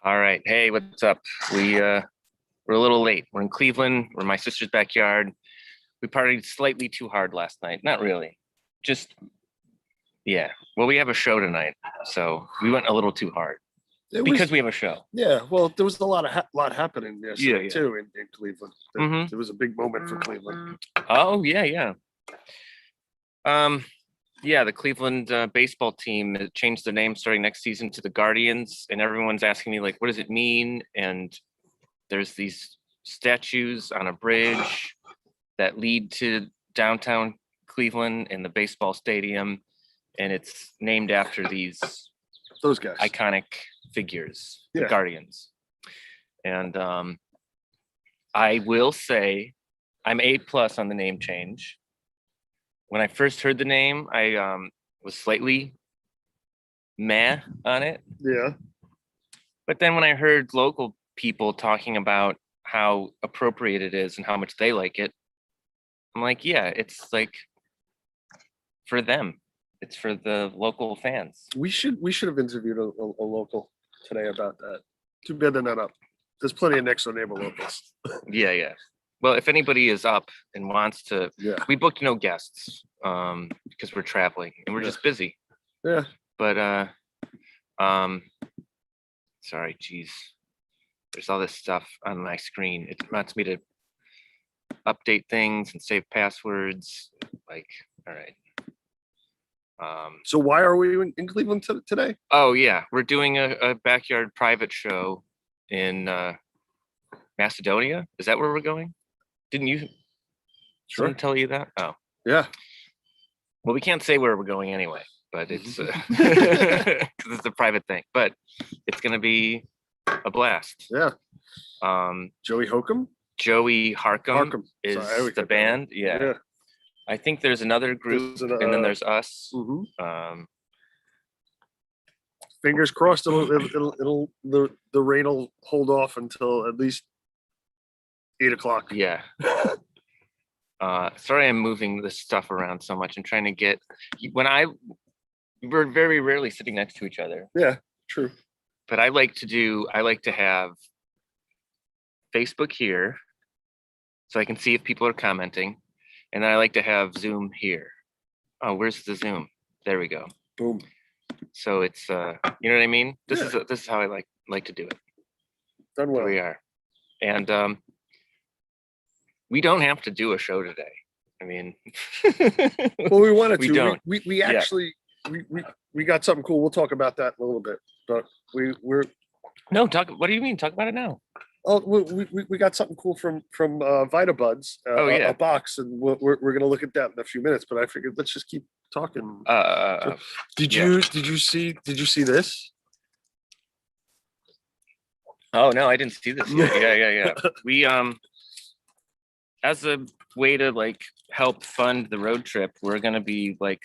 All right. Hey, what's up? We're a little late. We're in Cleveland. We're in my sister's backyard. We partied slightly too hard last night. Not really. Just yeah. Well, we have a show tonight, so we went a little too hard It because was, we have a show. yeah. Well, there was a lot happening yesterday Yeah. too in Cleveland. Mhm. It was a big moment for Cleveland. Oh yeah, yeah. Um, yeah. The Cleveland baseball team changed their name starting next season to the Guardians, and everyone's asking me like, what does it mean? And there's these statues on a bridge that lead to downtown Cleveland and the baseball stadium, and it's named after these Those guys. iconic figures, the Yeah. Guardians. And I will say I'm A+ on the name change. When I first heard the name, I was slightly meh on it. Yeah. But then when I heard local people talking about how appropriate it is and how much they like it, I'm like, yeah, it's like for them. It's for the local fans. We should have interviewed a local today about that. Too bad they're not up. There's plenty of next door neighbor locals. Yeah, yeah. Well, if anybody is up and wants to, Yeah. we booked no guests because we're traveling and we're Yeah. just busy. Yeah. But sorry, geez. There's all this stuff on my screen. It wants me to update things and save passwords. Like, all right. So why are we in Cleveland today? Oh yeah, we're doing a backyard private show in Macedonia. Is that where we're going? Didn't you Sure. someone tell you that? Oh, Yeah. well, we can't say where we're going anyway, but it's 'cause it's a private thing. But it's gonna be a blast. Yeah. Joey Joey Harcum Harcum is Sorry, I always the get that band. wrong. Yeah. I think there's another group, There's and then there's us. Mhm. Um, Fingers crossed. The rain will hold off until at least 8 o'clock. yeah. Sorry, I'm moving this stuff around so much. I'm trying to get we're very rarely sitting next to each other, Yeah. True. but I like to have Facebook here so I can see if people are commenting, and then I like to have Zoom here. Oh, where's the Zoom? There we go. Boom. So it's you know what I mean? This Yeah. is how I like to do it. Done Here well. we are. And we don't have to do a show today. I mean, Well, we wanted We to. don't. We actually we got something cool. We'll talk about that in a little bit. But we're no, talk. What do you mean? Talk about it now. we got something cool from VitaBuds. Oh, yeah. A box, and we're gonna look at that in a few minutes. But I figured let's just keep talking. Did yeah. you see this? Oh no, I didn't see this yet. Yeah. We as a way to like help fund the road trip, we're gonna be like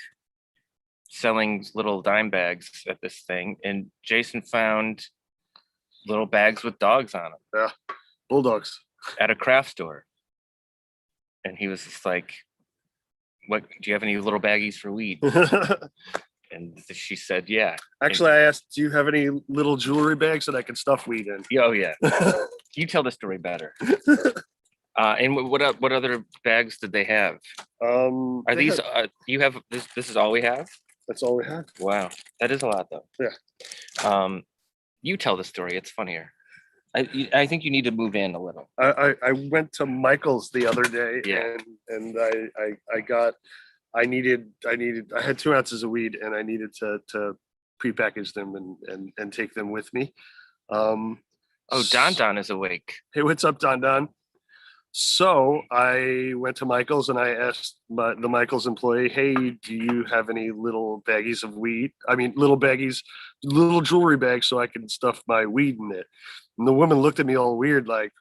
selling little dime bags at this thing, and Jason found little bags with dogs on them Bulldogs. at a craft store, and he was just like, "What? Do you have any little baggies for weed?" And she said, "Yeah." Actually, I asked, do you have any little jewelry bags that I can stuff weed in? Oh yeah. You tell the story better. And what other bags did they have? Are they these had- you have this? This is all we have? That's all we had. Wow, that is a lot though. Yeah. You tell the story. It's funnier. I think you need to move in a little. I went to Michael's the other day, Yeah. and I had 2 ounces of weed, and I needed to prepackage them and take them with me. Oh, Don is awake. Hey, what's up, Don? So I went to Michael's and I asked the Michael's employee, "Hey, do you have any little baggies of weed? I mean, little baggies, little jewelry bags, so I can stuff my weed in it." And the woman looked at me all weird, like,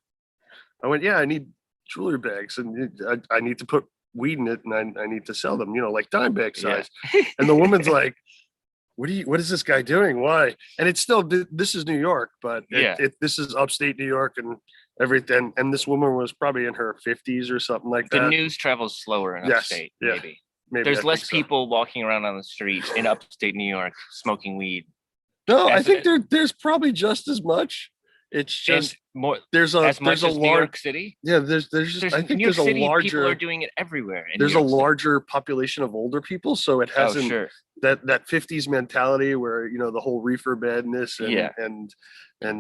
I went, "Yeah, I need jewelry bags, and I need to put weed in it, and I need to sell them, like dime bag Yeah. size." And the woman's like, what is this guy doing? Why? And it's still, this is New York, but this is upstate New York and everything. And this woman was probably in her 50s or something like The that. news travels slower in Yes, upstate, yeah. maybe. Maybe There's I less think so. people walking around on the street in upstate New York smoking weed No, I As think there's probably just as much. It's and just more there's as much as New large York City. yeah there's just There's I New think York there's a City. People are larger doing it everywhere in New there's a York City. larger population of older people, so it Oh, hasn't sure. that 50s mentality where the whole reefer badness and Yeah. and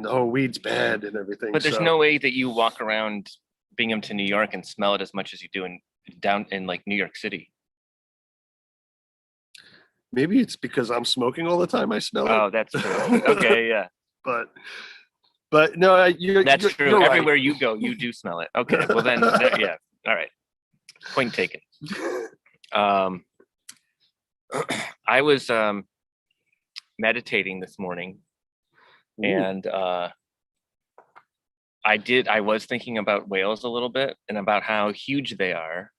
oh, weed's bad and everything. But there's So no way that you walk around Binghamton, New York, and smell it as much as you do in down in like New York City. maybe it's because I'm smoking all the time. I smell it. Oh, that's true. Okay, yeah, But no, that's true. You're right. Everywhere you go, you do smell it. Okay, well then, yeah, all right. Point taken. Um, I was meditating this morning, Ooh. and I was thinking about whales a little bit and about how huge they are.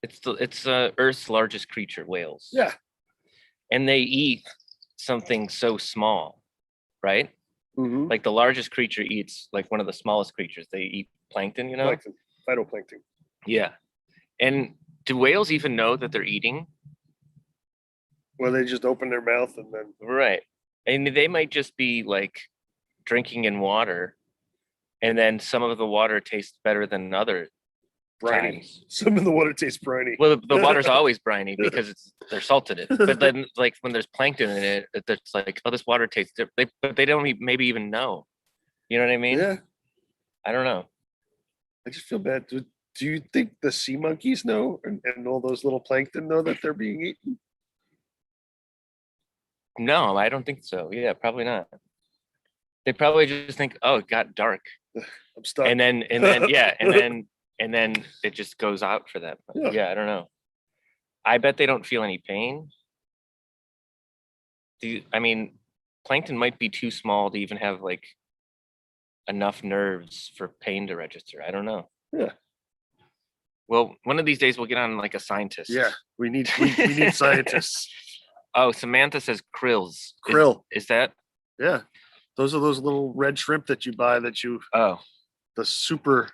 It's Earth's largest creature, whales. Yeah. And they eat something so small, right? Mm-hmm. Like the largest creature eats like one of the smallest creatures. They eat plankton, Plankton, phytoplankton. Yeah. And do whales even know that they're eating? Well, they just open their mouth and then Right. And they might just be like drinking in water, and then some of the water tastes better than other briny. times. Some of the water tastes briny. Well, the water's always briny because they're salted it. But then, like when there's plankton in it, it's like, oh, this water tastes different. But they don't maybe even know. You know what I mean? Yeah. I don't know. I just feel bad. Do you think the sea monkeys know and all those little plankton know that they're being eaten? No, I don't think so. Yeah, probably not. They probably just think, oh, it got dark, I'm stuck. and then yeah, and then it just goes out for them. Yeah, I don't know. I bet they don't feel any pain. I mean, plankton might be too small to even have like enough nerves for pain to register. I don't know. Yeah. Well, one of these days we'll get on like a scientist. Yeah, we need scientists. Oh, Samantha says krills. Krill. Is that? Yeah. Those are those little red shrimp that you buy Oh. The super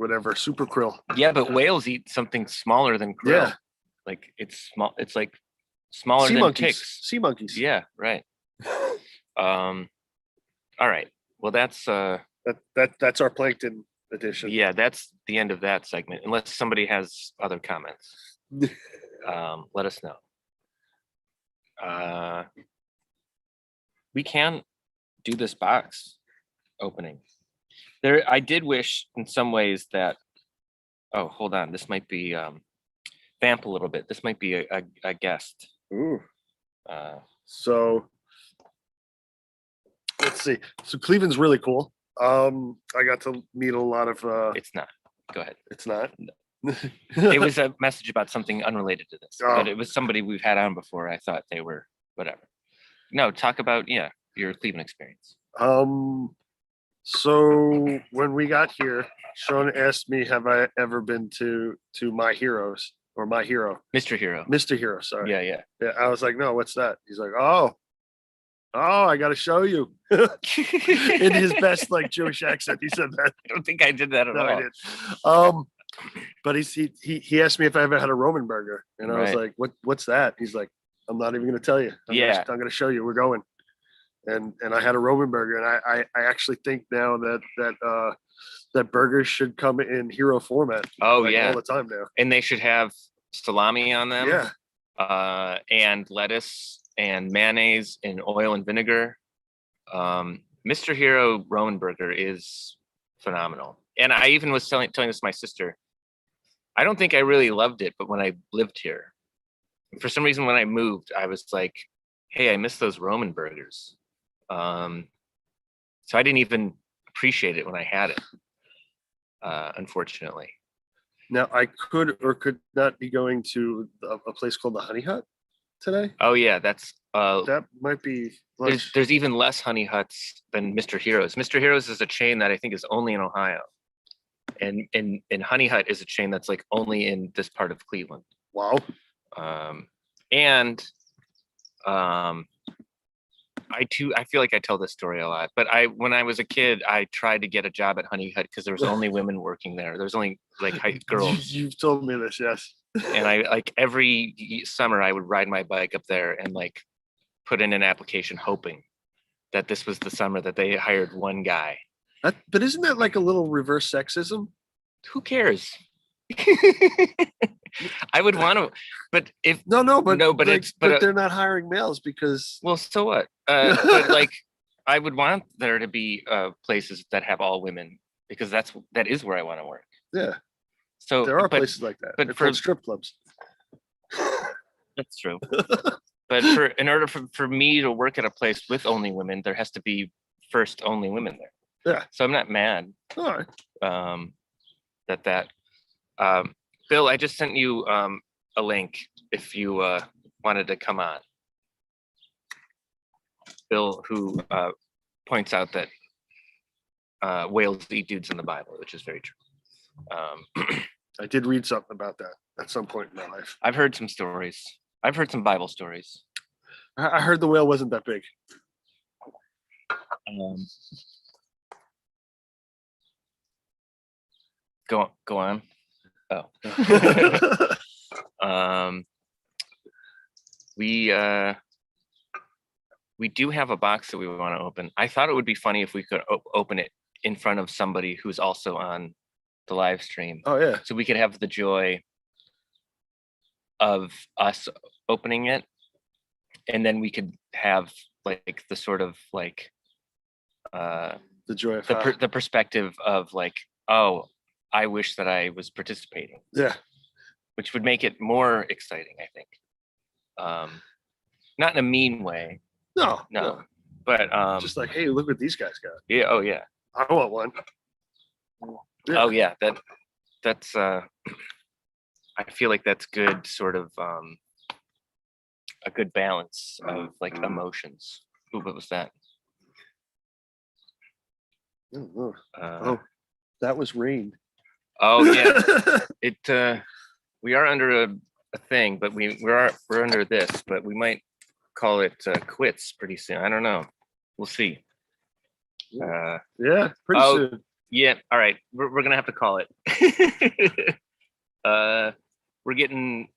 krill. Yeah, but whales eat something smaller than krill. Yeah. Like it's small. It's like smaller sea than monkeys. ticks. Sea monkeys. Yeah, right. All right. Well, that's that's our plankton edition. yeah, that's the end of that segment. Unless somebody has other comments, let us know. We can do this box opening. I did wish in some ways that. Oh, hold on. This might be vamp a little bit. This might be a guest. Ooh. So let's see. So Cleveland's really cool. I got to meet a lot of. It's not. Go ahead. It's not. It was a message about something unrelated to this, Oh. but it was somebody we've had on before. I thought they were whatever. No, talk about your Cleveland experience. So when we got here, Sean asked me, have I ever been to My Heroes or My Hero? Mr. Hero. Mr. Hero, sorry. Yeah. Yeah, I was like, no, what's that? He's like, oh, I got to show you. In his best like Jewish accent, he said that. I don't think I did that at No, all. I did. But he asked me if I ever had a Roman burger, and I was Right. like, what's that? He's like, I'm not even going to tell you. I'm going to show you. We're going. And I had a Roman burger, and I actually think now that burgers should come in hero format. Oh, like, yeah. all the time now. And they should have salami on them. Yeah. And lettuce and mayonnaise and oil and vinegar. Mr. Hero Roman burger is phenomenal. And I even was telling this to my sister. I don't think I really loved it, but when I lived here, for some reason, when I moved, I was like, hey, I miss those Roman burgers. So I didn't even appreciate it when I had it, unfortunately. Now I could or could not be going to a place called the Honey Hut today. Oh yeah, that's That might be. there's even less Honey Huts than Mr. Heroes. Mr. Heroes is a chain that I think is only in Ohio, and Honey Hut is a chain that's like only in this part of Cleveland. Wow. I feel like I tell this story a lot, but when I was a kid, I tried to get a job at Honey Hut because there was only women working there. There was only like girls. You've told me this, yes. And I like every summer I would ride my bike up there and like put in an application hoping that this was the summer that they hired one guy. But isn't that like a little reverse sexism? Who cares? I would want to, but if No, but like, it's they're not hiring males because well, so what? But like, I would want there to be places that have all women because that is where I want to work. yeah, So there are places like that. but They're for called strip clubs. that's true. But in order for me to work at a place with only women, there has to be first only women there. Yeah. So I'm not mad All right. that Bill, I just sent you a link if you wanted to come on. Bill, who points out that whales eat dudes in the Bible, which is very true. I did read something about that at some point in my life. I've heard some stories. I've heard some Bible stories. I heard the whale wasn't that big. Go on. Oh. We do have a box that we want to open. I thought it would be funny if we could open it in front of somebody who's also on the live stream. Oh yeah. So we could have the joy of us opening it, and then we could have like the sort of like The joy of the perspective of like, oh, I wish that I was participating. Yeah. Which would make it more exciting, I think. Not in a mean way. No. But Just like, hey, look what these guys got. yeah, oh yeah. I want one. Yeah. Oh yeah, that's I feel like that's good sort of a good balance of like emotions. Ooh, what was that? Oh, that was rain. Oh yeah. It we are under a thing, but we're under this, but we might call it quits pretty soon. I don't know. We'll see. Yeah, pretty oh, soon. Yeah, all right. We're gonna have to call it. We're getting